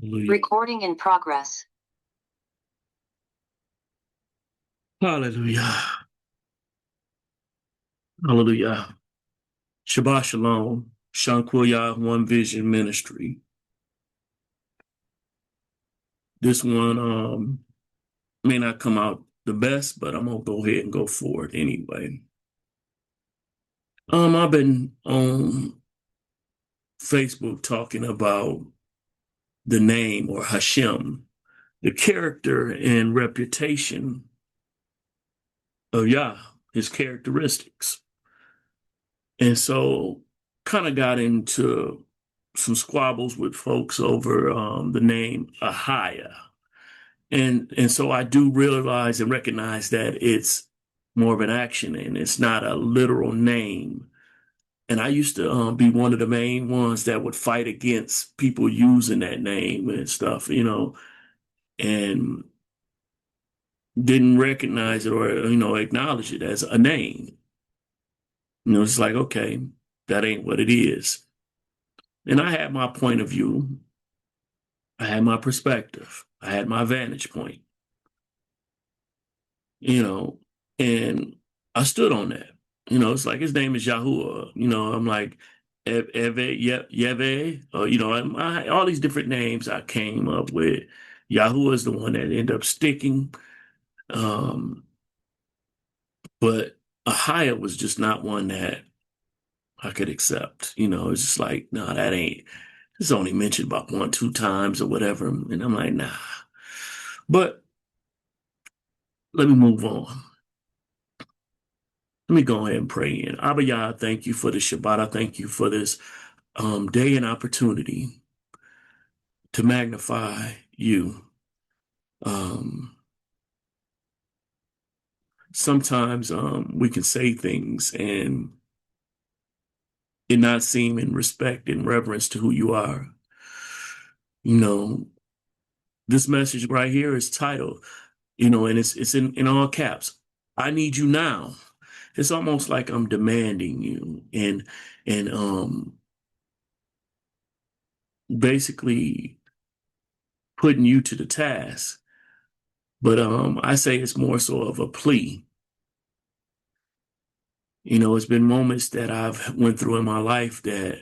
Hallelujah. Recording in progress. Hallelujah. Hallelujah. Shabbat Shalom. Shankwaya One Vision Ministry. This one may not come out the best, but I'm gonna go ahead and go for it anyway. I've been on Facebook talking about the name or Hashem, the character and reputation of Yah, his characteristics. And so kind of got into some squabbles with folks over the name Ahia. And so I do realize and recognize that it's more of an action and it's not a literal name. And I used to be one of the main ones that would fight against people using that name and stuff, and didn't recognize it or, acknowledge it as a name. It's like, okay, that ain't what it is. And I had my point of view. I had my perspective. I had my vantage point, you know, and I stood on that. It's like his name is Yahuwah. I'm like, Yeve, or, all these different names I came up with. Yahuwah is the one that ended up sticking. Um, but Ahia was just not one that I could accept. It's just like, no, that ain't, it's only mentioned about one, two times or whatever. And I'm like, nah. But let me move on. Let me go ahead and pray in. Abba Yah, thank you for the Shabbat. I thank you for this day and opportunity to magnify you. Um, Sometimes we can say things and it not seem in respect and reverence to who you are. You know, this message right here is titled, and it's in all caps. I need you now. It's almost like I'm demanding you and basically putting you to the task. But I say it's more so of a plea. It's been moments that I've went through in my life that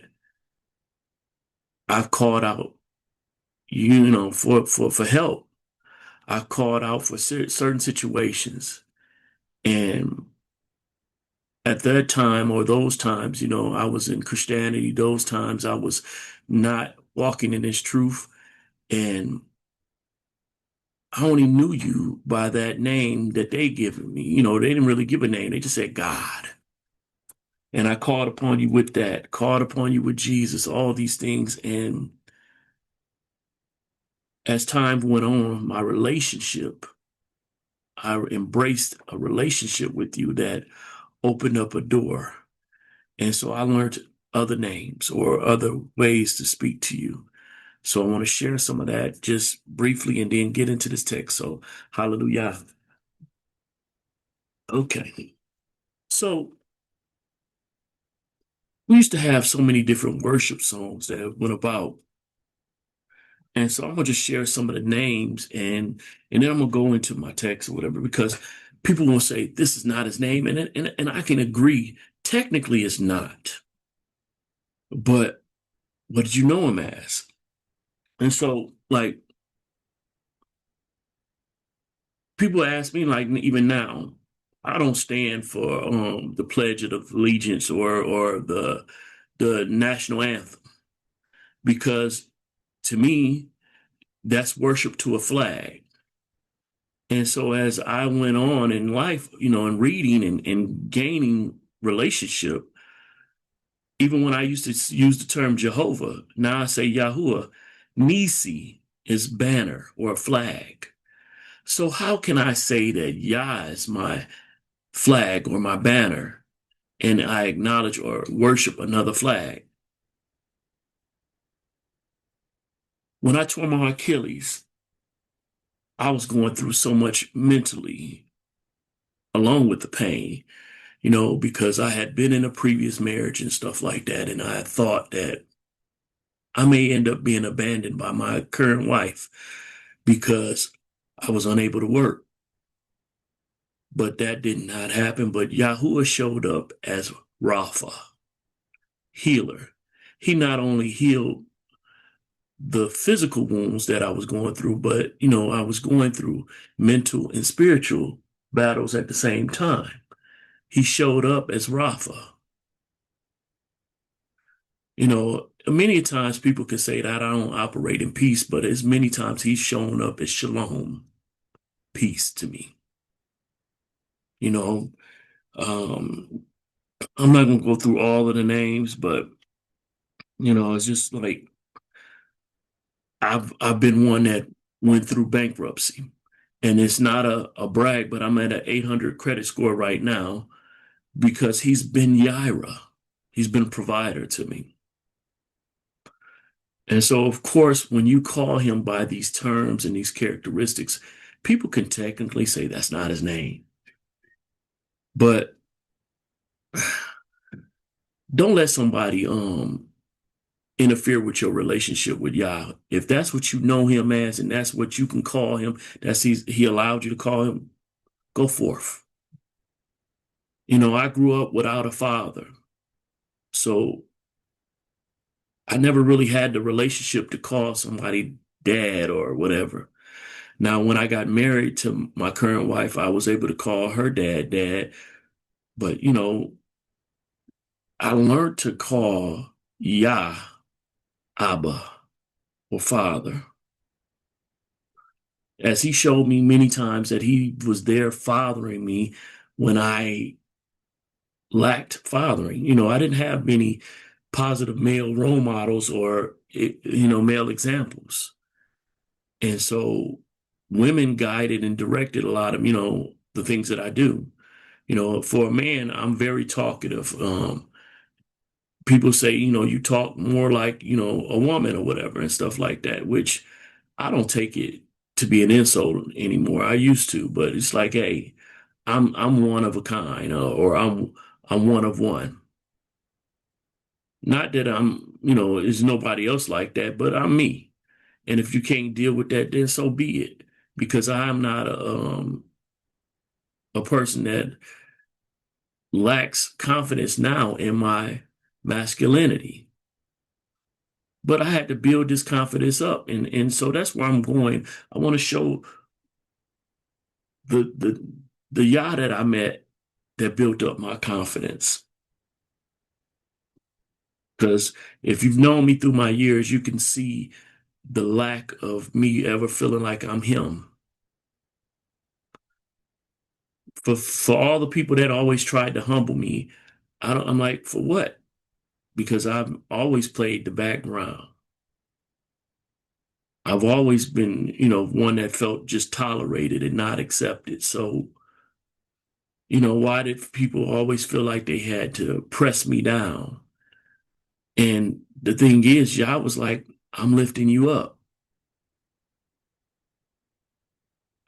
I've called out, for help. I've called out for certain situations. And at that time or those times, I was in Christianity. Those times I was not walking in this truth. And I only knew you by that name that they given me. They didn't really give a name. They just said God. And I called upon you with that, called upon you with Jesus, all these things. And as time went on, I embraced a relationship with you that opened up a door. And so I learned other names or other ways to speak to you. So I want to share some of that just briefly and then get into this text. So, hallelujah. Okay. So we used to have so many different worship songs that went about. And so I'm gonna just share some of the names and then I'm gonna go into my text or whatever because people will say this is not his name and I can agree technically it's not, but what did you know him as? And so like people ask me like even now I don't stand for the Pledge of Allegiance or the national anthem because to me that's worship to a flag. And so as I went on in life, and reading and gaining relationship, even when I used to use the term Jehovah, now I say Yahuwah, Nisi is banner or a flag. So how can I say that Yah is my flag or my banner and I acknowledge or worship another flag? When I tore my Achilles, I was going through so much mentally along with the pain. Because I had been in a previous marriage and stuff like that. And I thought that I may end up being abandoned by my current wife because I was unable to work. But that did not happen. But Yahuwah showed up as Rapha, healer. He not only healed the physical wounds that I was going through, but I was going through mental and spiritual battles at the same time. He showed up as Rapha. Many times people can say that I don't operate in peace, but as many times he's shown up as Shalom, peace to me. You know, um, I'm not gonna go through all of the names, but it's just like I've been one that went through bankruptcy. And it's not a brag, but I'm at an 800 credit score right now because he's been Yaira. He's been a provider to me. And so, of course, when you call him by these terms and these characteristics, people can technically say that's not his name. But don't let somebody interfere with your relationship with Yah. If that's what you know him as and that's what you can call him, he allowed you to call him, go forth. I grew up without a father. So I never really had the relationship to call somebody dad or whatever. Now, when I got married to my current wife, I was able to call her dad. But, I learned to call Yah Abba or father, as he showed me many times that he was there fathering me when I lacked fathering. I didn't have many positive male role models or, male examples. And so women guided and directed a lot of, the things that I do. For a man, I'm very talkative. People say, you talk more like, a woman or whatever and stuff like that, which I don't take it to be an insult anymore. I used to, but it's like, hey, I'm one of a kind, or I'm one of one. Not that there's nobody else like that, but I'm me. And if you can't deal with that, then so be it. Because I'm not a person that lacks confidence now in my masculinity. But I had to build this confidence up. And so that's where I'm going. I want to show the Yah that I met that built up my confidence. Because if you've known me through my years, you can see the lack of me ever feeling like I'm him. For all the people that always tried to humble me, I'm like, for what? Because I've always played the background. I've always been, one that felt just tolerated and not accepted. So, why did people always feel like they had to press me down? And the thing is, Yah was like, I'm lifting you up.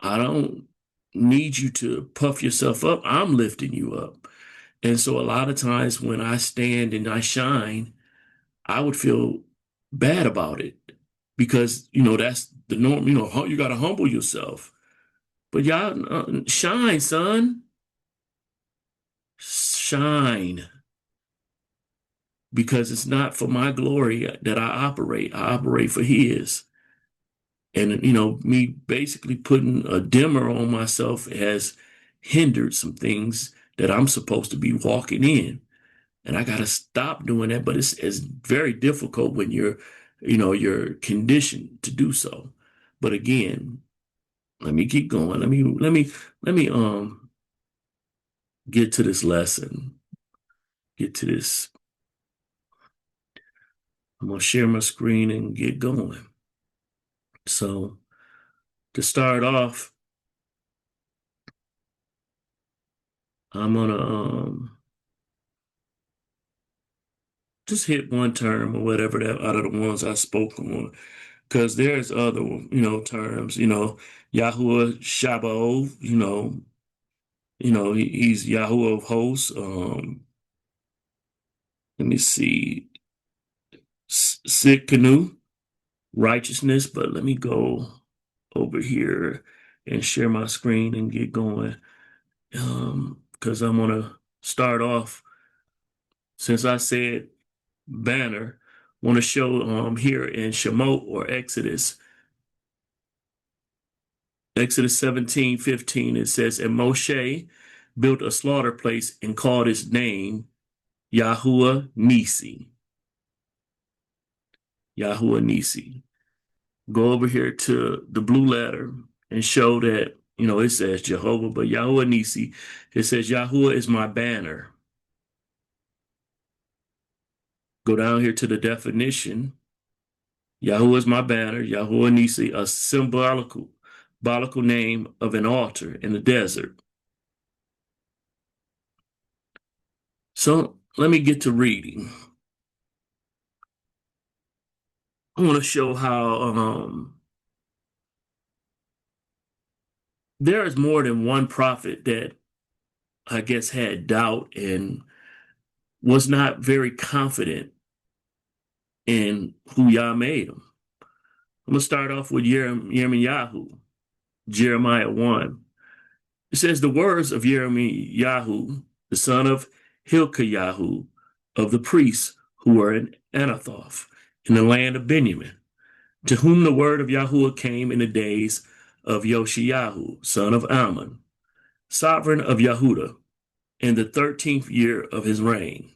I don't need you to puff yourself up. I'm lifting you up. And so a lot of times when I stand and I shine, I would feel bad about it because, that's the norm. You got to humble yourself. But y'all, shine, son. Shine. Because it's not for my glory that I operate. I operate for his. And, me basically putting a dimmer on myself has hindered some things that I'm supposed to be walking in. And I got to stop doing that. But it's very difficult when you're conditioned to do so. But again, let me keep going. Let me get to this lesson. Get to this. I'm gonna share my screen and get going. So to start off, I'm gonna just hit one term or whatever that out of the ones I spoke on, because there's other terms. Yahuwah Shabbat. He's Yahuwah of hosts. Let me see. Sikkenu, righteousness. But let me go over here and share my screen and get going. Because I'm gonna start off, since I said banner, want to show here in Shemot or Exodus 17:15. It says, and Moshe built a slaughter place and called its name Yahuwah Nisi. Yahuwah Nisi. Go over here to the blue letter and show that, it says Jehovah, but Yahuwah Nisi, it says Yahuwah is my banner. Go down here to the definition. Yahuwah is my banner. Yahuwah Nisi, a symbolical name of an altar in the desert. So let me get to reading. I want to show how there is more than one prophet that I guess had doubt and was not very confident in who Yah made him. I'm going to start off with Yirmiyahu, Jeremiah 1. It says, the words of Yirmiyahu, the son of Hilkiyahu, of the priests who were in Anathoth, in the land of Benjamin, to whom the word of Yahuwah came in the days of Yoshiyahu, son of Ammon, sovereign of Yehuda, in the 13th year of his reign.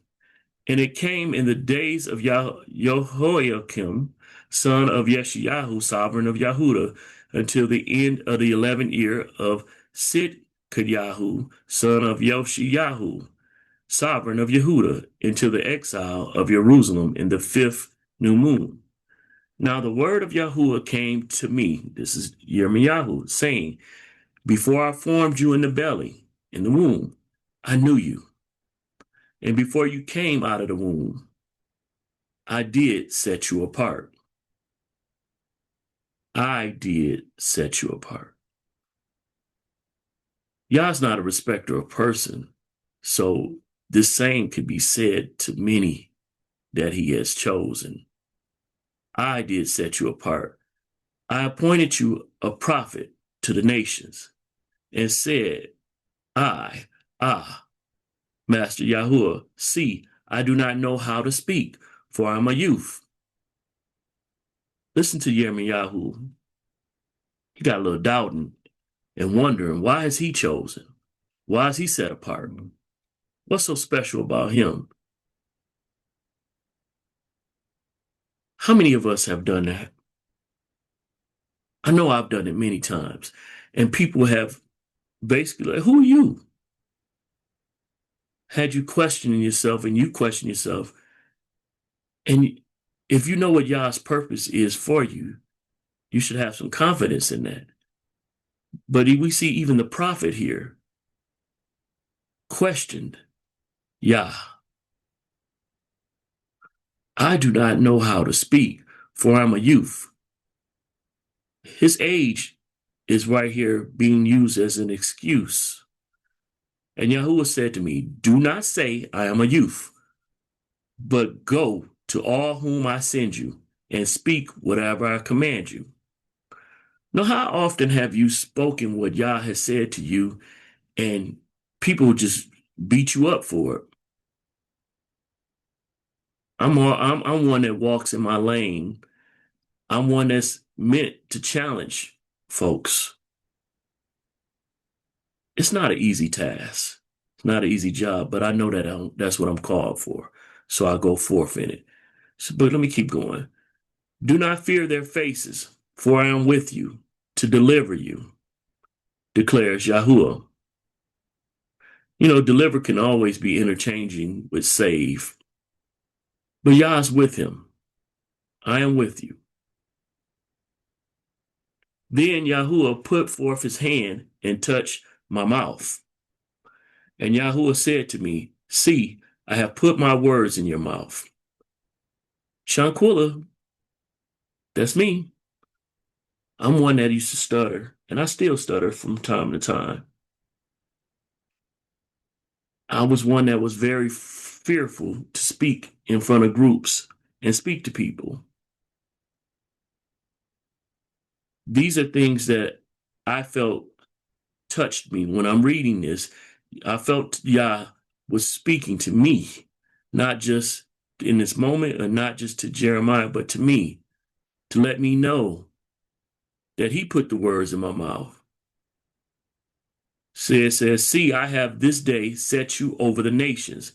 And it came in the days of Jehoiakim, son of Yeshayahu, sovereign of Yehuda, until the end of the 11th year of Sidkiyahu, son of Yoshiyahu, sovereign of Yehuda, until the exile of Jerusalem in the 5th new moon. Now the word of Yahuwah came to me, this is Yirmiyahu, saying, before I formed you in the belly, in the womb, I knew you. And before you came out of the womb, I did set you apart. I did set you apart. Yah's not a respecter of person, so this same could be said to many that he has chosen. I did set you apart. I appointed you a prophet to the nations and said, Master Yahuwah, see, I do not know how to speak, for I'm a youth. Listen to Yirmiyahu. He got a little doubting and wondering, why is he chosen? Why is he set apart? What's so special about him? How many of us have done that? I know I've done it many times. And people have basically like, who are you? Had you questioning yourself and you question yourself. And if you know what Yah's purpose is for you, you should have some confidence in that. But we see even the prophet here questioned Yah. I do not know how to speak, for I'm a youth. His age is right here being used as an excuse. And Yahuwah said to me, do not say I am a youth, but go to all whom I send you and speak whatever I command you. Now, how often have you spoken what Yah has said to you and people just beat you up for it? I'm one that walks in my lane. I'm one that's meant to challenge folks. It's not an easy task. It's not an easy job, but I know that that's what I'm called for. So I go forth in it. But let me keep going. Do not fear their faces, for I am with you to deliver you, declares Yahuwah. Deliver can always be interchanging with save. But Yah's with him. I am with you. Then Yahuwah put forth his hand and touched my mouth. And Yahuwah said to me, see, I have put my words in your mouth. Shanquilla, that's me. I'm one that used to stutter, and I still stutter from time to time. I was one that was very fearful to speak in front of groups and speak to people. These are things that I felt touched me when I'm reading this. I felt Yah was speaking to me, not just in this moment, or not just to Jeremiah, but to me, to let me know that he put the words in my mouth. So it says, see, I have this day set you over the nations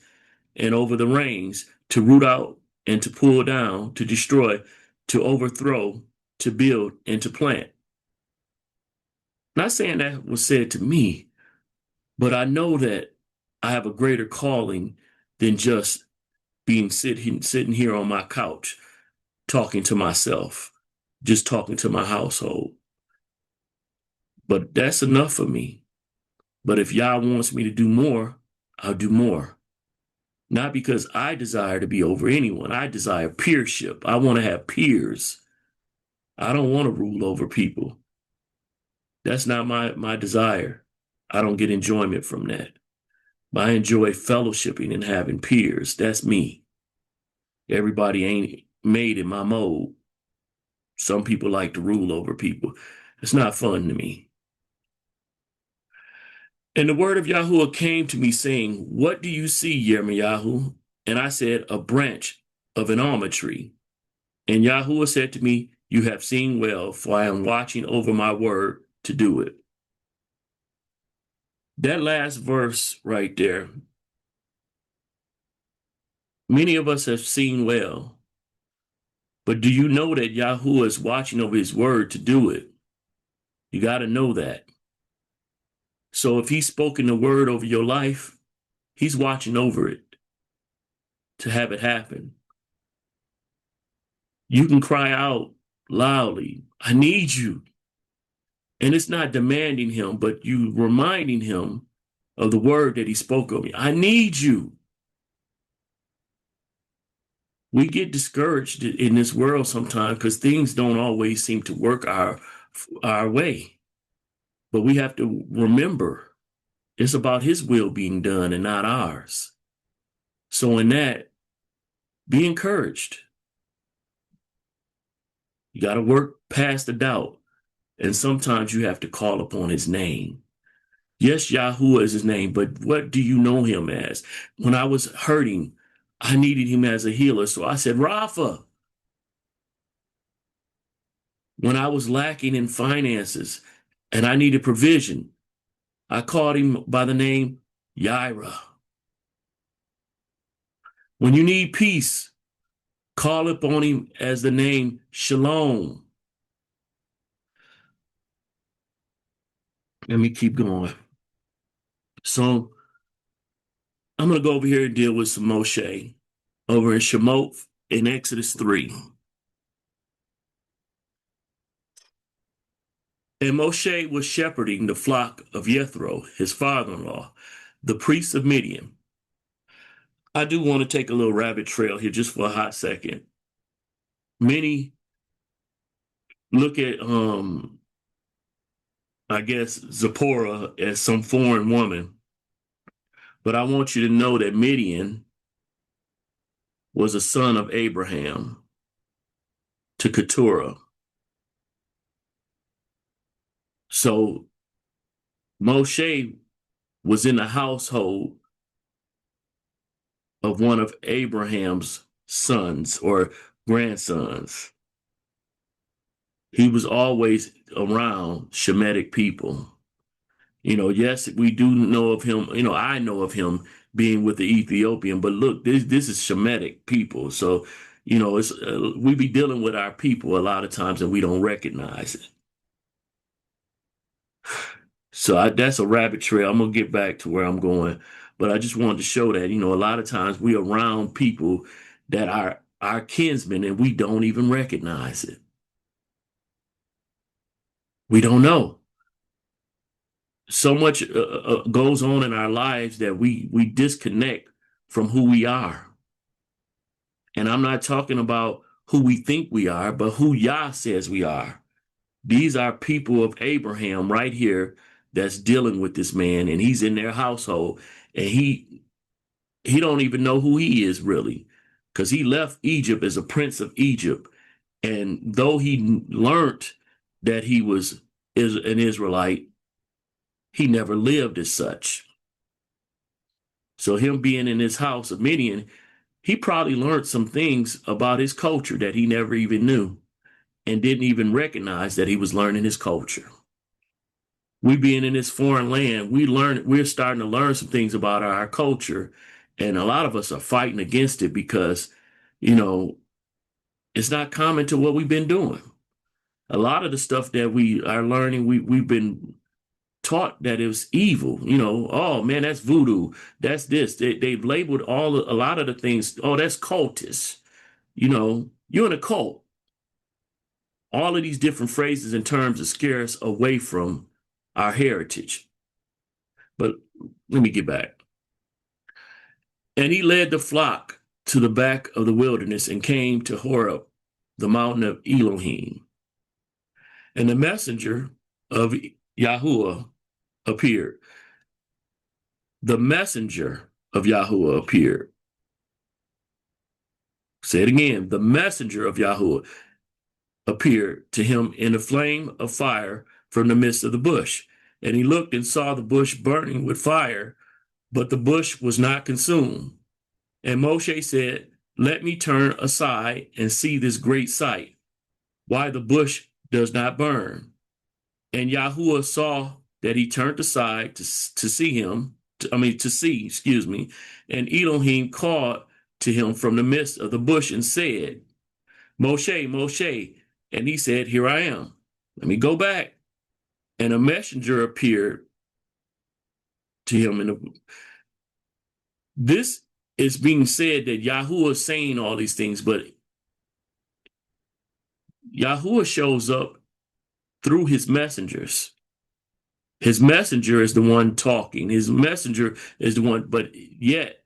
and over the reigns to root out and to pull down, to destroy, to overthrow, to build, and to plant. Not saying that was said to me, but I know that I have a greater calling than just being sitting here on my couch, talking to myself, just talking to my household. But that's enough for me. But if Yah wants me to do more, I'll do more. Not because I desire to be over anyone. I desire peership. I want to have peers. I don't want to rule over people. That's not my desire. I don't get enjoyment from that. But I enjoy fellowshipping and having peers. That's me. Everybody ain't made in my mold. Some people like to rule over people. It's not fun to me. And the word of Yahuwah came to me saying, what do you see, Yirmiyahu? And I said, a branch of an almond tree. And Yahuwah said to me, you have seen well, for I am watching over my word to do it. That last verse right there, many of us have seen well. But do you know that Yahuwah is watching over his word to do it? You got to know that. So if he's spoken the word over your life, he's watching over it to have it happen. You can cry out loudly, I need you. And it's not demanding him, but you reminding him of the word that he spoke of me. I need you. We get discouraged in this world sometimes because things don't always seem to work our way. But we have to remember it's about his will being done and not ours. So in that, be encouraged. You got to work past the doubt. And sometimes you have to call upon his name. Yes, Yahuwah is his name, but what do you know him as? When I was hurting, I needed him as a healer. So I said, Rapha. When I was lacking in finances and I needed provision, I called him by the name Yaira. When you need peace, call upon him as the name Shalom. Let me keep going. So I'm going to go over here and deal with some Moshe over in Shemot in Exodus 3. And Moshe was shepherding the flock of Jethro, his father-in-law, the priest of Midian. I do want to take a little rabbit trail here just for a hot second. Many look at, I guess, Zipporah as some foreign woman. But I want you to know that Midian was a son of Abraham to Keturah. So Moshe was in the household of one of Abraham's sons or grandsons. He was always around Shemitic people. Yes, we do know of him. I know of him being with the Ethiopian, but look, this is Shemitic people. So, it's we be dealing with our people a lot of times and we don't recognize it. So that's a rabbit trail. I'm gonna get back to where I'm going, but I just wanted to show that a lot of times we around people that are our kinsmen and we don't even recognize it. We don't know. So much goes on in our lives that we disconnect from who we are. And I'm not talking about who we think we are, but who Yah says we are. These are people of Abraham right here that's dealing with this man, and he's in their household, and he don't even know who he is really. because he left Egypt as a prince of Egypt. And though he learned that he was an Israelite, he never lived as such. So him being in his house of Midian, he probably learned some things about his culture that he never even knew and didn't even recognize that he was learning his culture. We being in this foreign land, we're starting to learn some things about our culture. And a lot of us are fighting against it because, you know, it's not common to what we've been doing. A lot of the stuff that we are learning, we've been taught that it was evil. Oh man, that's voodoo. That's this. They've labeled a lot of the things. Oh, that's cultist. You're in a cult. All of these different phrases and terms that scare us away from our heritage. But let me get back. And he led the flock to the back of the wilderness and came to Horeb, the mountain of Elohim. And the messenger of Yahuwah appeared. The messenger of Yahuwah appeared. Say it again. The messenger of Yahuwah appeared to him in a flame of fire from the midst of the bush. And he looked and saw the bush burning with fire, but the bush was not consumed. And Moshe said, "Let me turn aside and see this great sight, why the bush does not burn." And Yahuwah saw that he turned aside to see, excuse me. And Elohim called to him from the midst of the bush and said, "Moshe, Moshe." And he said, "Here I am." Let me go back. And a messenger appeared to him. This is being said that Yahuwah is saying all these things, but Yahuwah shows up through his messengers. His messenger is the one talking. His messenger is the one, but yet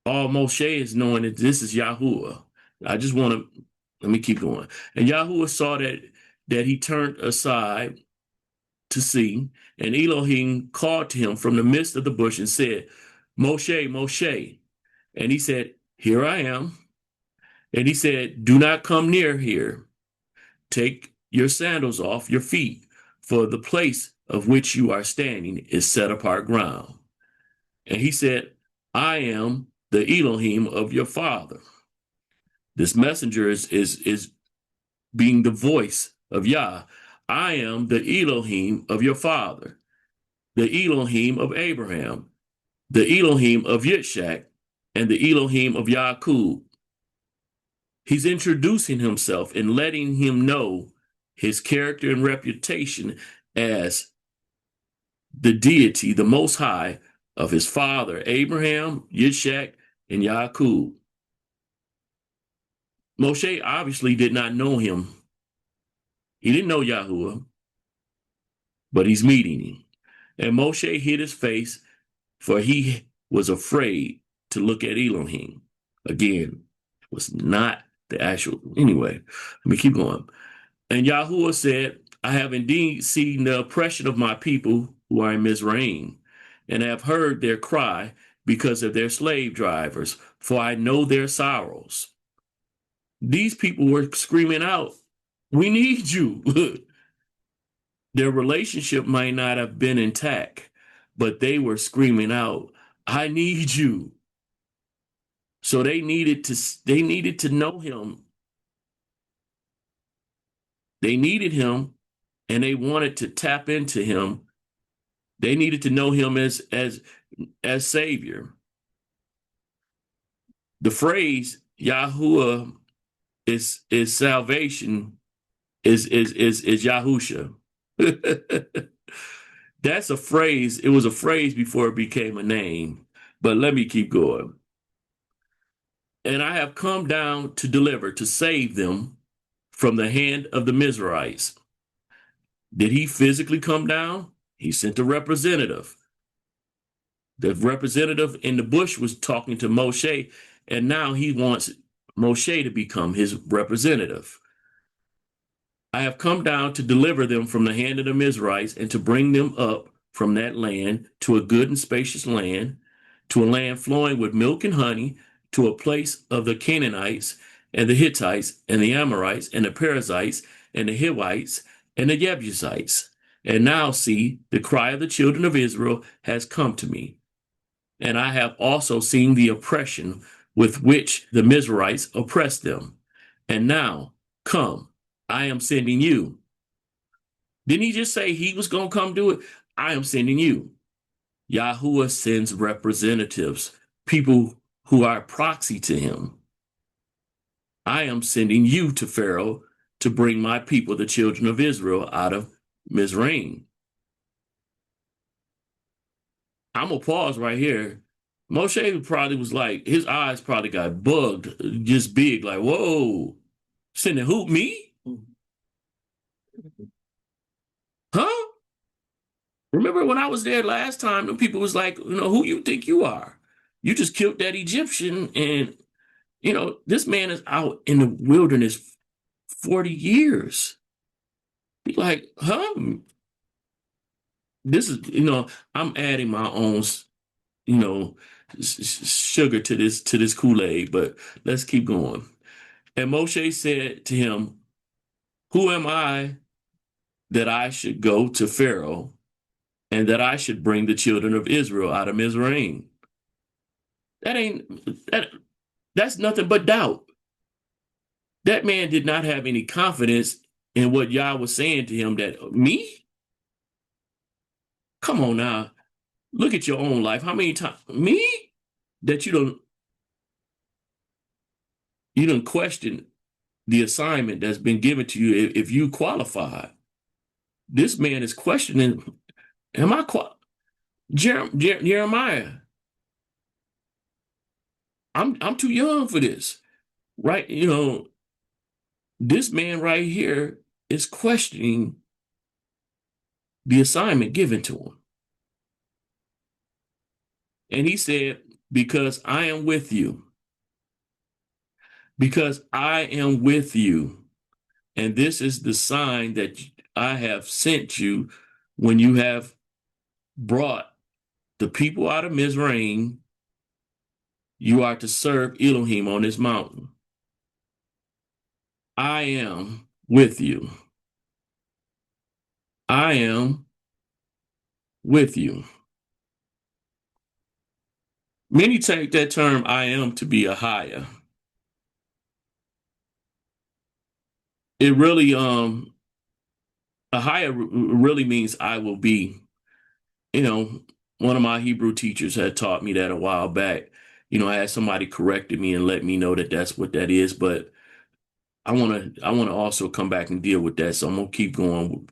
all Moshe is knowing that this is Yahuwah. Let me keep going. And Yahuwah saw that he turned aside to see, and Elohim called to him from the midst of the bush and said, "Moshe, Moshe." And he said, "Here I am." And he said, "Do not come near here. Take your sandals off your feet, for the place of which you are standing is set apart ground." And he said, "I am the Elohim of your father." This messenger is being the voice of Yah. "I am the Elohim of your father, the Elohim of Abraham, the Elohim of Yitzhak, and the Elohim of Yaakov." He's introducing himself and letting him know his character and reputation as the deity, the Most High of his father, Abraham, Yitzhak, and Yaakov. Moshe obviously did not know him. He didn't know Yahuwah, but he's meeting him. And Moshe hid his face, for he was afraid to look at Elohim. Again, it was not the actual. Anyway, let me keep going. And Yahuwah said, "I have indeed seen the oppression of my people who are in Mizraim, and have heard their cry because of their slave drivers, for I know their sorrows." These people were screaming out, "We need you." Their relationship might not have been intact, but they were screaming out, "I need you." So they needed to know him. They needed him, and they wanted to tap into him. They needed to know him as Savior. The phrase Yahuwah is salvation is Yahusha. That's a phrase. It was a phrase before it became a name. But let me keep going. "And I have come down to deliver, to save them from the hand of the Mizrahites." Did he physically come down? He sent a representative. The representative in the bush was talking to Moshe, and now he wants Moshe to become his representative. "I have come down to deliver them from the hand of the Mizrahites and to bring them up from that land to a good and spacious land, to a land flowing with milk and honey, to a place of the Canaanites and the Hittites and the Amorites and the Perizzites and the Hivites and the Jebusites. And now see, the cry of the children of Israel has come to me. And I have also seen the oppression with which the Mizrahites oppressed them. And now, come, I am sending you. Didn't he just say he was going to come do it? I am sending you. Yahuwah sends representatives, people who are proxy to him. I am sending you to Pharaoh to bring my people, the children of Israel, out of Mizraim. I'm going to pause right here. Moshe probably was like, his eyes probably got bugged, just big, like, whoa, sending who, me? Huh? Remember when I was there last time, the people was like, who you think you are? You just killed that Egyptian, and, this man is out in the wilderness 40 years. Be like, huh? This is, I'm adding my own, sugar to this Kool-Aid, but let's keep going. And Moshe said to him, who am I that I should go to Pharaoh and that I should bring the children of Israel out of Mizraim? That's nothing but doubt. That man did not have any confidence in what Yah was saying to him. That me? Come on now. Look at your own life. How many times me? That you don't question the assignment that's been given to you if you qualify. This man is questioning, am I Jeremiah? I'm too young for this. Right? This man right here is questioning the assignment given to him. And he said, because I am with you. Because I am with you. And this is the sign that I have sent you when you have brought the people out of Mizraim. You are to serve Elohim on this mountain. I am with you. I am with you. Many take that term I am to be a higher. It really, a higher really means I will be. One of my Hebrew teachers had taught me that a while back. I had somebody corrected me and let me know that that's what that is, but I want to also come back and deal with that. So I'm going to keep going.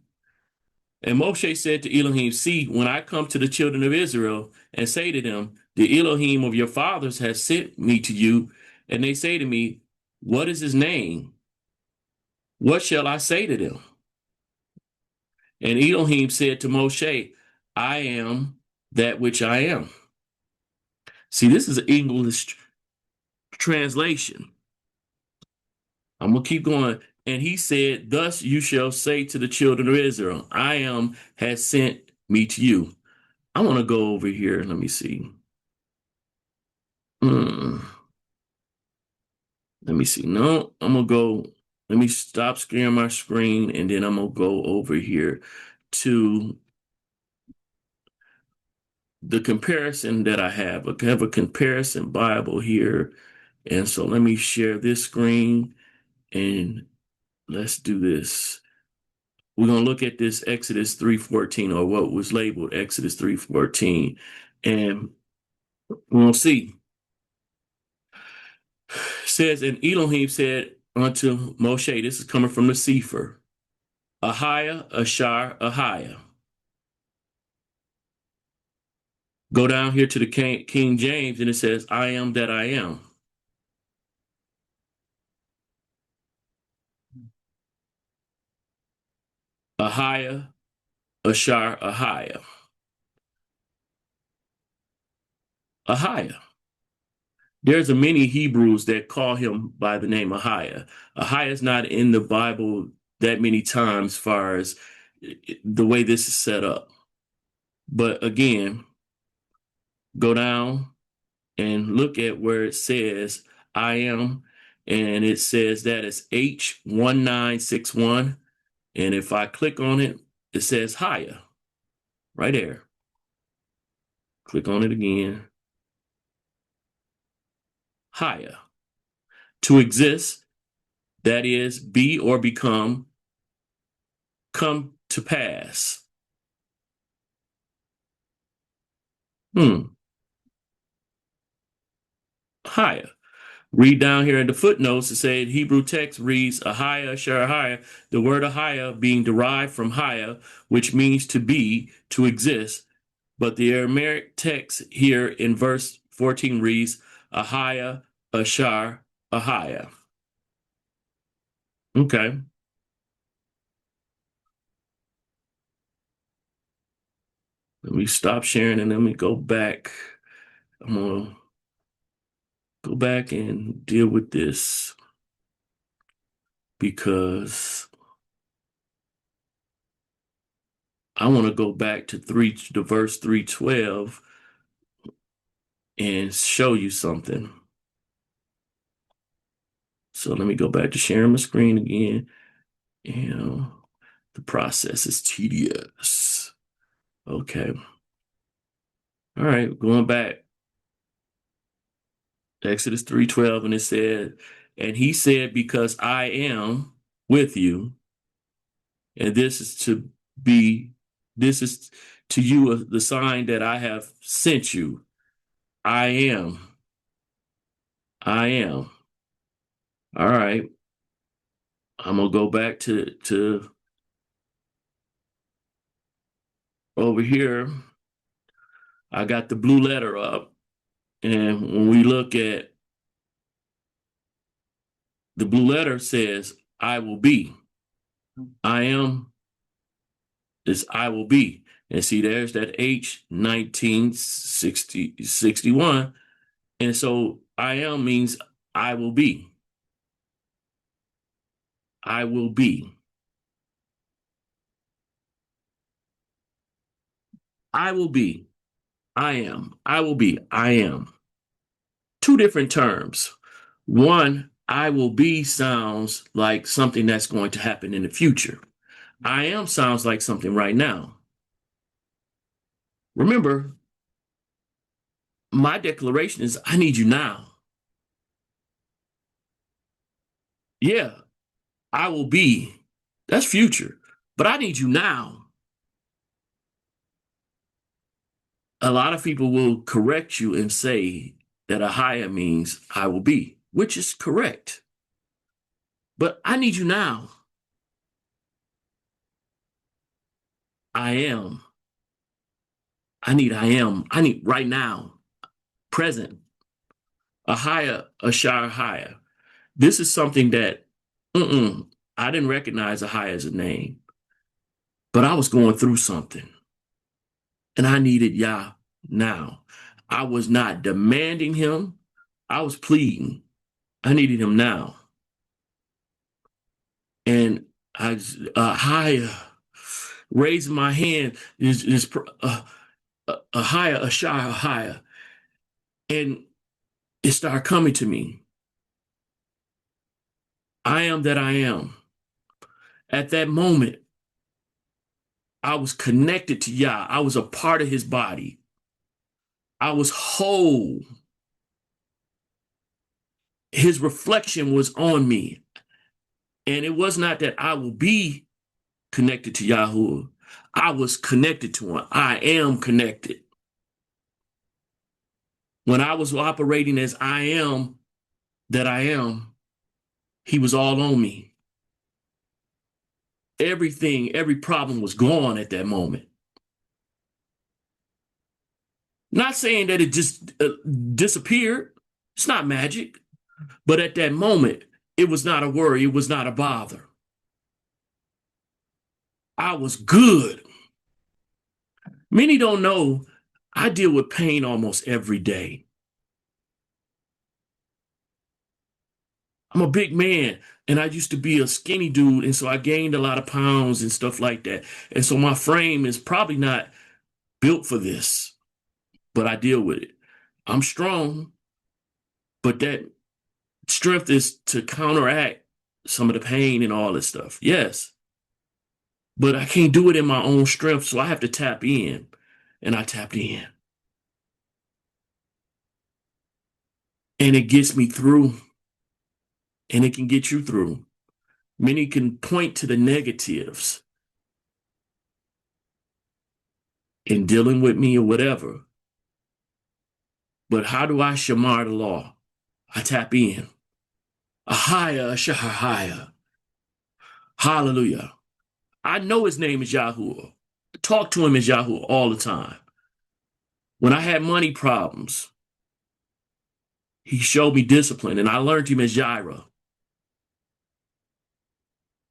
And Moshe said to Elohim, see, when I come to the children of Israel and say to them, the Elohim of your fathers has sent me to you, and they say to me, what is his name? What shall I say to them? And Elohim said to Moshe, I am that which I am. See, this is an English translation. I'm going to keep going. And he said, thus you shall say to the children of Israel, I am has sent me to you. I want to go over here. Let me see. Let me see. No, I'm going to go. Let me stop sharing my screen, and then I'm going to go over here to the comparison that I have. I have a comparison Bible here. And so let me share this screen, and let's do this. We're going to look at this Exodus 3:14, or what was labeled Exodus 3:14. And we'll see. It says, and Elohim said unto Moshe, this is coming from the Sefer, Ahiah, Ashar, Ahiah. Go down here to the King James, and it says, I am that I am. Ahiah, Ashar, Ahiah. Ahiah. There's a many Hebrews that call him by the name Ahiah. Ahiah is not in the Bible that many times as far as the way this is set up. But again, go down. and look at where it says I am, and it says that it's H1961. And if I click on it, it says higher right there. Click on it again. Higher. To exist, that is, be or become, come to pass. Higher. Read down here in the footnotes, it said Hebrew text reads ahaya, sharahaya, the word ahaya being derived from haya, which means to be, to exist. But the Aramaic text here in verse 14 reads ahaya, ashar, ahaya. Okay. Let me stop sharing and let me go back. I'm going to go back and deal with this because I want to go back to verse 312 and show you something. So let me go back to sharing my screen again. And the process is tedious. Okay. All right, going back. Exodus 3:12, and it said, and he said, because I am with you, and this is to you the sign that I have sent you. I am. I am. All right. I'm gonna go back to over here. I got the blue letter up, and when we look at the blue letter says, I will be. I am is I will be. And see, there's that H 1961. And so I am means I will be. I will be. I will be. I am. I will be. I am. Two different terms. One, I will be sounds like something that's going to happen in the future. I am sounds like something right now. Remember, my declaration is I need you now. Yeah, I will be. That's future. But I need you now. A lot of people will correct you and say that ahaya means I will be, which is correct. But I need you now. I am. I am. I need right now. Present. Ahaya, ashar haya. This is something that I didn't recognize ahaya as a name, but I was going through something and I needed Yah now. I was not demanding him. I was pleading. I needed him now. And I higher, raising my hand is a higher, a shy, a higher. And it started coming to me. I am that I am. At that moment, I was connected to Yah. I was a part of his body. I was whole. His reflection was on me. And it was not that I will be connected to Yahweh. I was connected to him. I am connected. When I was operating as I am that I am, he was all on me. Everything, every problem was gone at that moment. Not saying that it just disappeared. It's not magic. But at that moment, it was not a worry. It was not a bother. I was good. Many don't know I deal with pain almost every day. I'm a big man and I used to be a skinny dude. And so I gained a lot of pounds and stuff like that. And so my frame is probably not built for this, but I deal with it. I'm strong. But that strength is to counteract some of the pain and all this stuff. Yes. But I can't do it in my own strength, so I have to tap in. And I tapped in. And it gets me through. And it can get you through. Many can point to the negatives in dealing with me or whatever. But how do I shamar the law? I tap in. Ahaya, Shahaya. Hallelujah. I know his name is Yahuwah. Talk to him as Yahuwah all the time. When I had money problems, he showed me discipline, and I learned him as Jireh.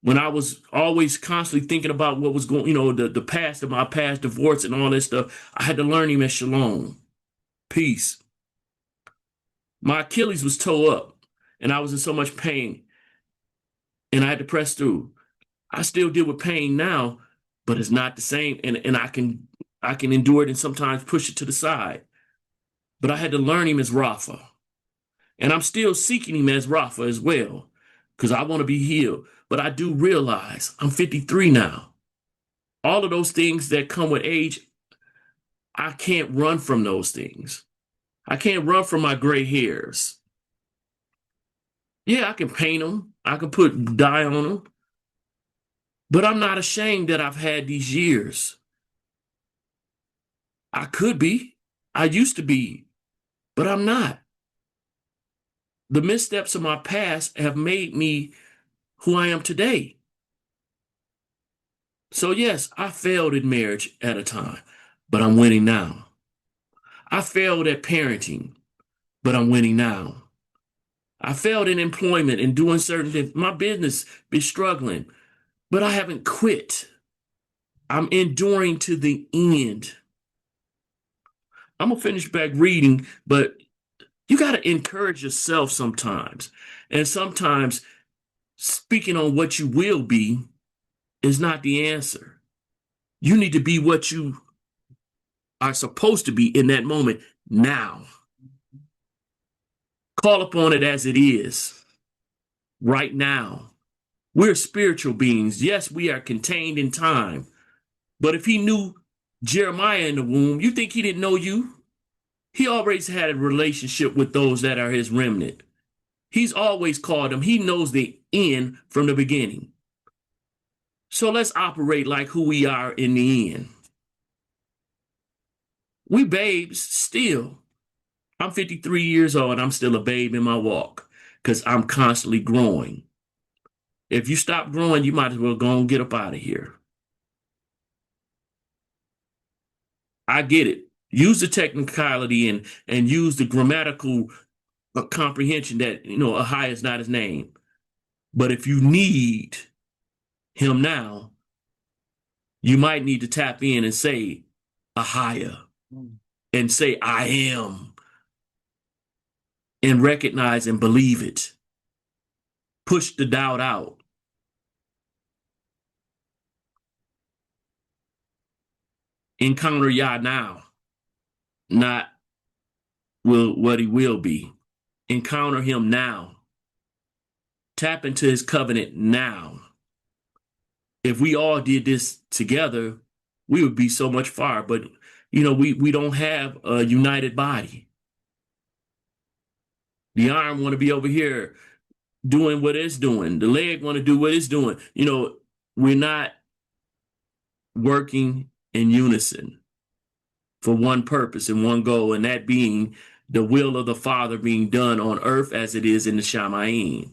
When I was always constantly thinking about what was going, the past of my past divorce and all this stuff, I had to learn him as Shalom, peace. My Achilles was toe up, and I was in so much pain, and I had to press through. I still deal with pain now, but it's not the same, and I can endure it and sometimes push it to the side. But I had to learn him as Rapha. And I'm still seeking him as Rapha as well, because I want to be healed. But I do realize I'm 53 now. All of those things that come with age, I can't run from those things. I can't run from my gray hairs. Yeah, I can paint them. I can put dye on them. But I'm not ashamed that I've had these years. I could be. I used to be, but I'm not. The missteps of my past have made me who I am today. So yes, I failed in marriage at a time, but I'm winning now. I failed at parenting, but I'm winning now. I failed in employment and doing certain things. My business be struggling, but I haven't quit. I'm enduring to the end. I'm gonna finish back reading, but you got to encourage yourself sometimes. And sometimes speaking on what you will be is not the answer. You need to be what you are supposed to be in that moment now. Call upon it as it is right now. We're spiritual beings. Yes, we are contained in time. But if he knew Jeremiah in the womb, you think he didn't know you? He always had a relationship with those that are his remnant. He's always called them. He knows the end from the beginning. So let's operate like who we are in the end. We babes still. I'm 53 years old and I'm still a babe in my walk because I'm constantly growing. If you stop growing, you might as well go and get up out of here. I get it. Use the technicality and use the grammatical comprehension that, Ahai is not his name. But if you need him now, you might need to tap in and say Ahia and say I am and recognize and believe it. Push the doubt out. Encounter Yah now, not what he will be. Encounter him now. Tap into his covenant now. If we all did this together, we would be so much far. But, we don't have a united body. The arm want to be over here doing what it's doing. The leg want to do what it's doing. We're not working in unison for one purpose and one goal, and that being the will of the Father being done on earth as it is in the Shamayim.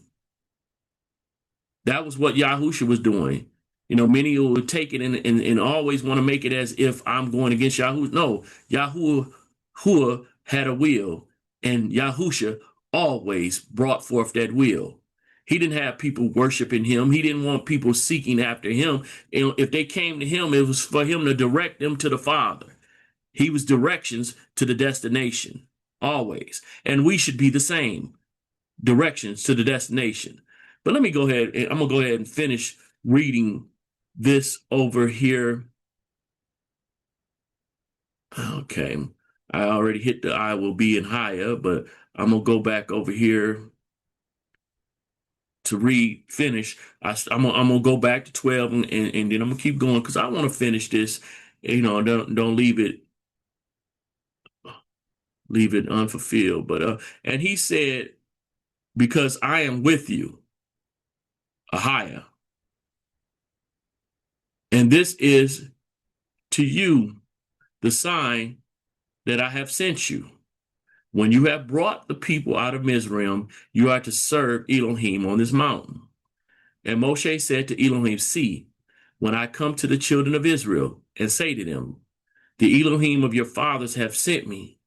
That was what Yahusha was doing. Many will take it and always want to make it as if I'm going against Yahuwah. No, Yahuwah had a will, and Yahusha always brought forth that will. He didn't have people worshiping him. He didn't want people seeking after him. If they came to him, it was for him to direct them to the Father. He was directions to the destination, always. And we should be the same, directions to the destination. But let me go ahead, and I'm going to go ahead and finish reading this over here. Okay, I already hit the I will be in higher, but I'm going to go back over here to finish. I'm gonna go back to 12 and then I'm gonna keep going because I want to finish this. Don't leave it unfulfilled. But and he said, because I am with you, Ahiah, and this is to you the sign that I have sent you. When you have brought the people out of Mizraim, you are to serve Elohim on this mountain. And Moshe said to Elohim, see, when I come to the children of Israel and say to them, the Elohim of your fathers have sent me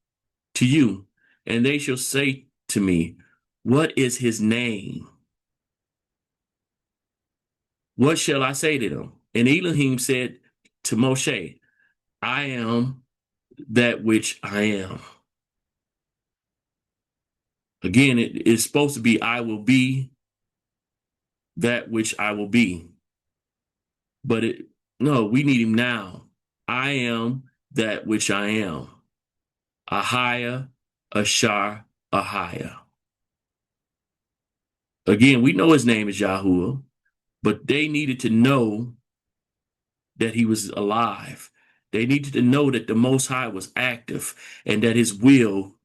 to you, and they shall say to me, what is his name? What shall I say to them? And Elohim said to Moshe, I am that which I am. Again, it is supposed to be, I will be that which I will be. But no, we need him now. I am that which I am. Ahiah, Ashar, Ahiah. Again, we know his name is Yahuwah, but they needed to know that he was alive. They needed to know that the Most High was active and that his will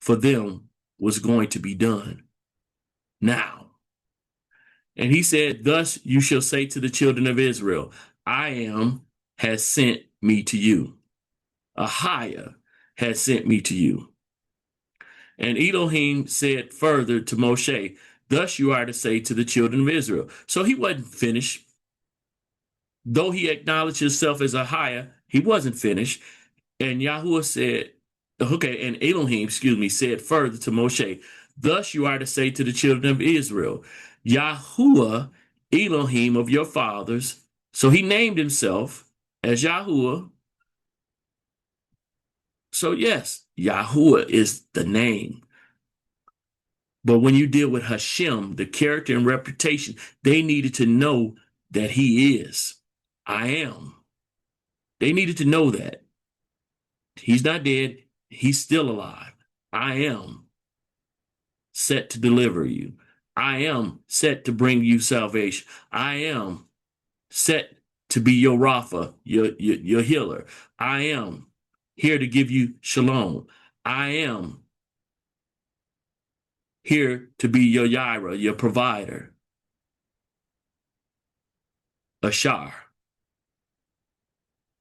for them was going to be done now. And he said, thus you shall say to the children of Israel, I am has sent me to you. Ahiah has sent me to you. And Elohim said further to Moshe, thus you are to say to the children of Israel. So he wasn't finished. Though he acknowledged himself as Ahiah, he wasn't finished. And Yahuwah said, okay, and Elohim, said further to Moshe, thus you are to say to the children of Israel, Yahuwah, Elohim of your fathers. So he named himself as Yahuwah. So yes, Yahuwah is the name. But when you deal with Hashem, the character and reputation, they needed to know that he is. I am. They needed to know that. He's not dead. He's still alive. I am set to deliver you. I am set to bring you salvation. I am set to be your Rapha, your healer. I am here to give you shalom. I am here to be your Yireh, your provider. Ashar.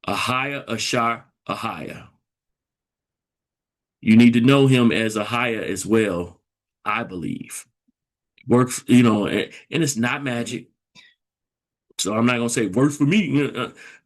Ahiah, Ashar, Ahiah. You need to know him as Ahiah as well, I believe. Works, and it's not magic. So I'm not going to say works for me.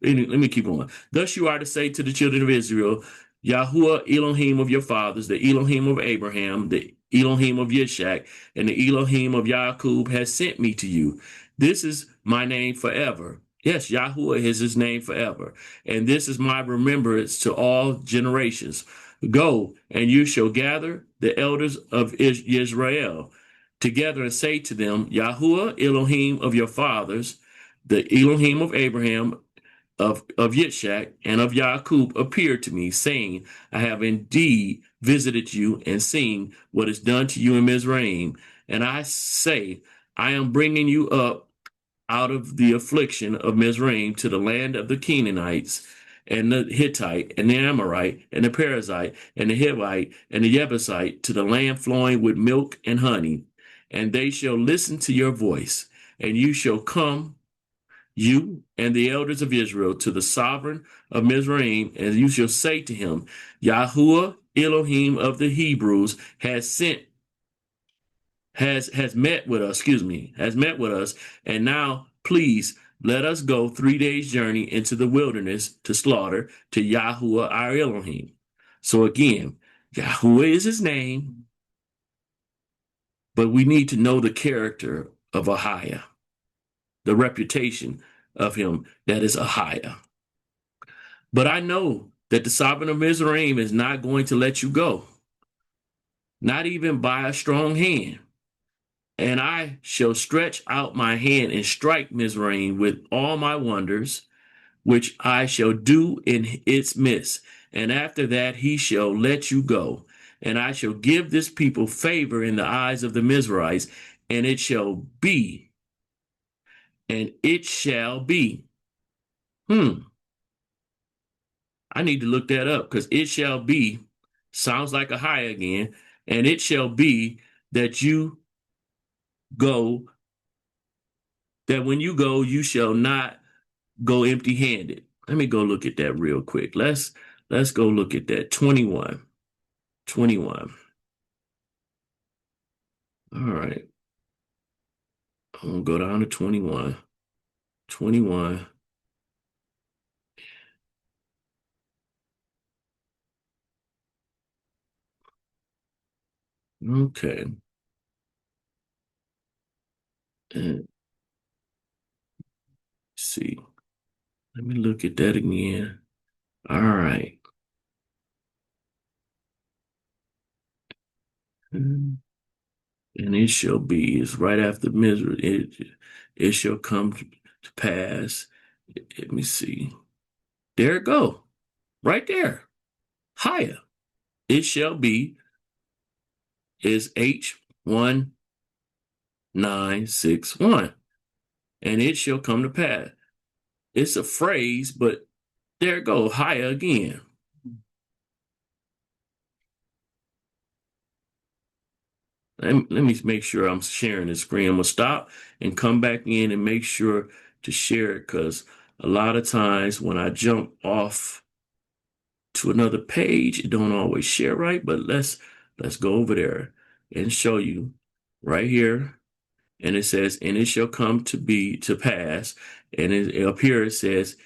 Let me keep on. Thus you are to say to the children of Israel, Yahuwah Elohim of your fathers, the Elohim of Abraham, the Elohim of Yishak, and the Elohim of Yaakov has sent me to you. This is my name forever. Yes, Yahuwah is his name forever. And this is my remembrance to all generations. Go, and you shall gather the elders of Israel together and say to them, Yahuwah Elohim of your fathers, the Elohim of Abraham, of Yitzhak, and of Yaakov appeared to me, saying, I have indeed visited you and seen what is done to you in Mizraim. And I say, I am bringing you up out of the affliction of Mizraim to the land of the Canaanites, and the Hittite, and the Amorite, and the Perizzite, and the Hivite, and the Jebusite, to the land flowing with milk and honey. And they shall listen to your voice, and you shall come, you and the elders of Israel, to the sovereign of Mizraim, and you shall say to him, Yahuwah Elohim of the Hebrews has met with us, and now please let us go 3 days' journey into the wilderness to slaughter to Yahuwah our Elohim. So again, Yahuwah is his name, but we need to know the character of Ahiah, the reputation of him that is Ahiah. But I know that the sovereign of Mizraim is not going to let you go, not even by a strong hand. And I shall stretch out my hand and strike Mizraim with all my wonders, which I shall do in its midst. And after that he shall let you go. and I shall give this people favor in the eyes of the Mizrahites, and it shall be, and it shall be. Hmm. I need to look that up because it shall be sounds like a high again, and it shall be that you go, that when you go, you shall not go empty-handed. Let me go look at that real quick. Let's go look at that. 21. 21. All right. I'm gonna go down to 21. 21. Okay. And see. Let me look at that again. All right. And it shall be, it's right after misery. It shall come to pass. Let me see. There it go. Right there. Higher. It shall be is H1961. And it shall come to pass. It's a phrase, but there it go. Higher again. Let me make sure I'm sharing the screen. I'm gonna stop and come back in and make sure to share it because a lot of times when I jump off to another page, it don't always share right. But let's go over there and show you right here. And it says, and it shall come to be to pass. And up here it says,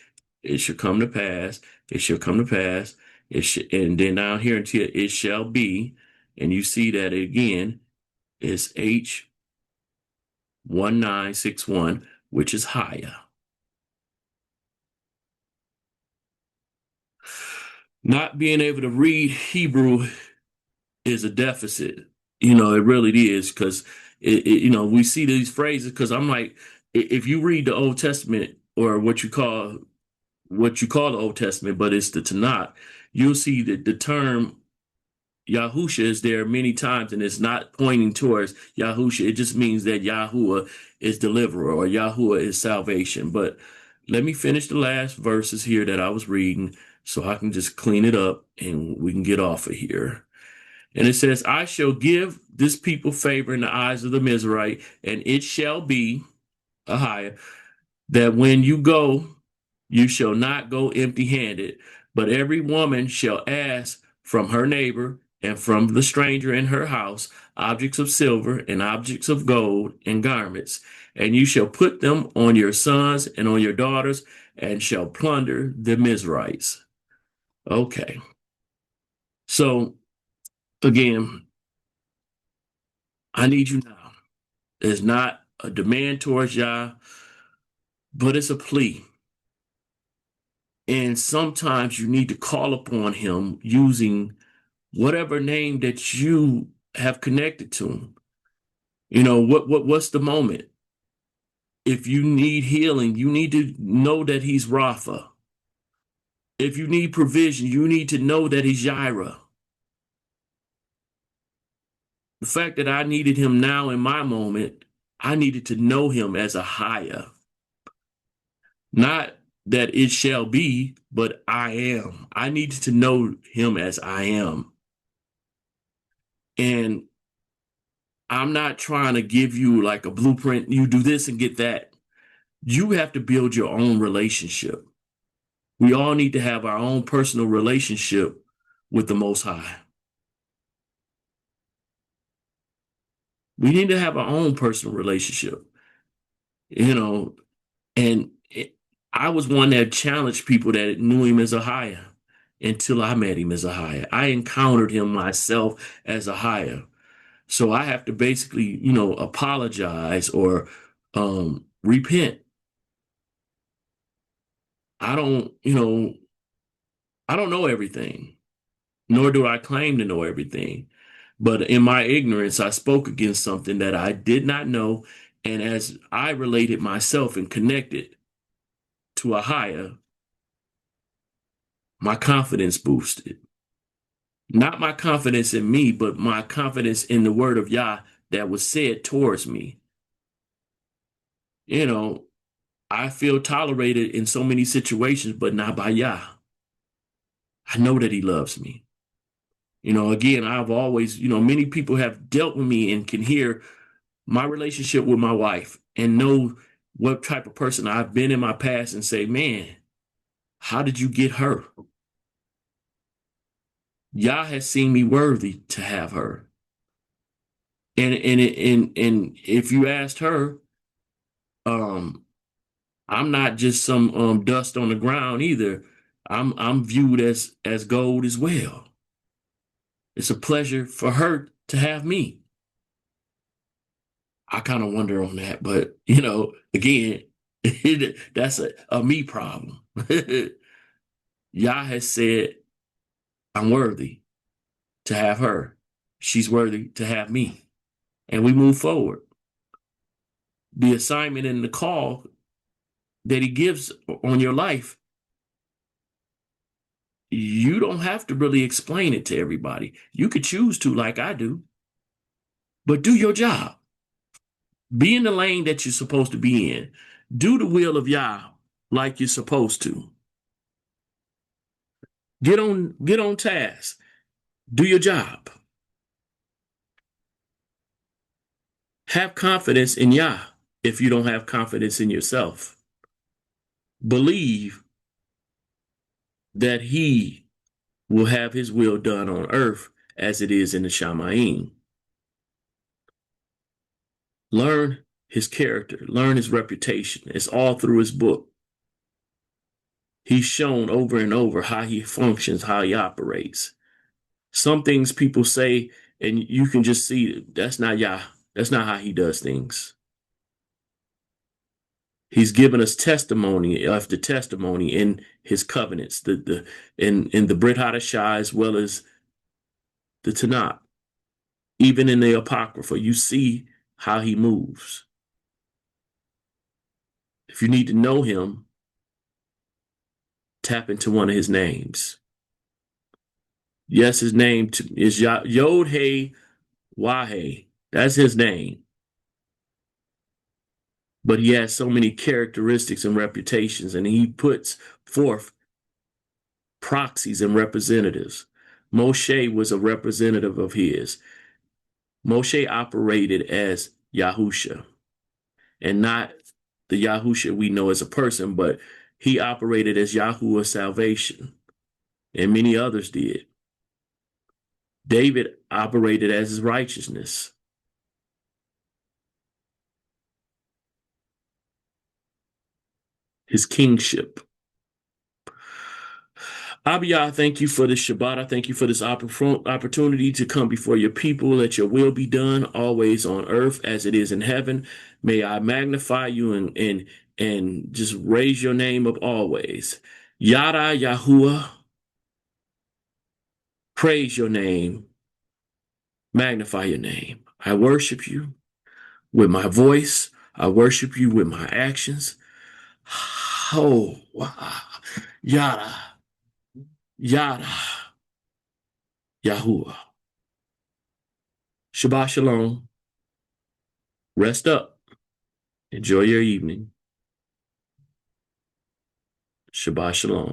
it shall come to pass. It shall come to pass. And then down here until it shall be. And you see that again is H1961, which is higher. Not being able to read Hebrew is a deficit. It really is because we see these phrases because I'm like, if you read the Old Testament or what you call the Old Testament, but it's the Tanakh, you'll see that the term Yahusha is there many times, and it's not pointing towards Yahusha. It just means that Yahuwah is deliverer or Yahuwah is salvation. But let me finish the last verses here that I was reading so I can just clean it up and we can get off of here. And it says, I shall give this people favor in the eyes of the Mizraite, and it shall be, Ahia, that when you go, you shall not go empty handed, but every woman shall ask from her neighbor and from the stranger in her house objects of silver and objects of gold and garments, and you shall put them on your sons and on your daughters and shall plunder the Mizraites. Okay. So again, I need you now. It's not a demand towards Yah, but it's a plea. And sometimes you need to call upon him using whatever name that you have connected to him. What's the moment? If you need healing, you need to know that he's Rapha. If you need provision, you need to know that he's Jireh. The fact that I needed him now in my moment, I needed to know him as a higher. Not that it shall be, but I am. I needed to know him as I am. And I'm not trying to give you like a blueprint. You do this and get that. You have to build your own relationship. We all need to have our own personal relationship with the Most High. We need to have our own personal relationship, you know, and I was one that challenged people that knew him as a higher until I met him as a higher. I encountered him myself as a higher. So I have to basically, apologize or repent. I don't, I don't know everything, nor do I claim to know everything. But in my ignorance, I spoke against something that I did not know. And as I related myself and connected to a higher, my confidence boosted. Not my confidence in me, but my confidence in the word of Yah that was said towards me. You know, I feel tolerated in so many situations, but not by Yah. I know that he loves me. Again, I've always, many people have dealt with me and can hear my relationship with my wife and know what type of person I've been in my past and say, man, how did you get her? Yah has seen me worthy to have her. And if you asked her, um, I'm not just some dust on the ground either. I'm viewed as gold as well. It's a pleasure for her to have me. I kind of wonder on that, but again, that's a me problem. Yah has said I'm worthy to have her. She's worthy to have me. And we move forward. The assignment and the call that he gives on your life, you don't have to really explain it to everybody. You could choose to, like I do, but do your job. Be in the lane that you're supposed to be in. Do the will of Yah like you're supposed to. Get on task. Do your job. Have confidence in Yah if you don't have confidence in yourself. Believe that he will have his will done on earth as it is in the Shamayim. Learn his character, learn his reputation. It's all through his book. He's shown over and over how he functions, how he operates. Some things people say, and you can just see that's not Yah. That's not how he does things. He's given us testimony after testimony in his covenants, in the Brit Hadashah as well as the Tanakh. Even in the Apocrypha, you see how he moves. If you need to know him, tap into one of his names. Yes, his name is Yod He Wahe. That's his name. But he has so many characteristics and reputations, and he puts forth proxies and representatives. Moshe was a representative of his. Moshe operated as Yahusha, and not the Yahusha we know as a person, but he operated as Yahuwah's salvation, and many others did. David operated as his righteousness. His kingship. Abiyah, I thank you for this Shabbat. I thank you for this opportunity to come before your people. Let your will be done always on earth as it is in heaven. May I magnify you and just raise your name up always. Yada Yahuwah, praise your name, magnify your name. I worship you with my voice. I worship you with my actions. Oh, wow. Yada, yada, Yahuwah. Shabbat shalom. Rest up. Enjoy your evening. Shabbat shalom.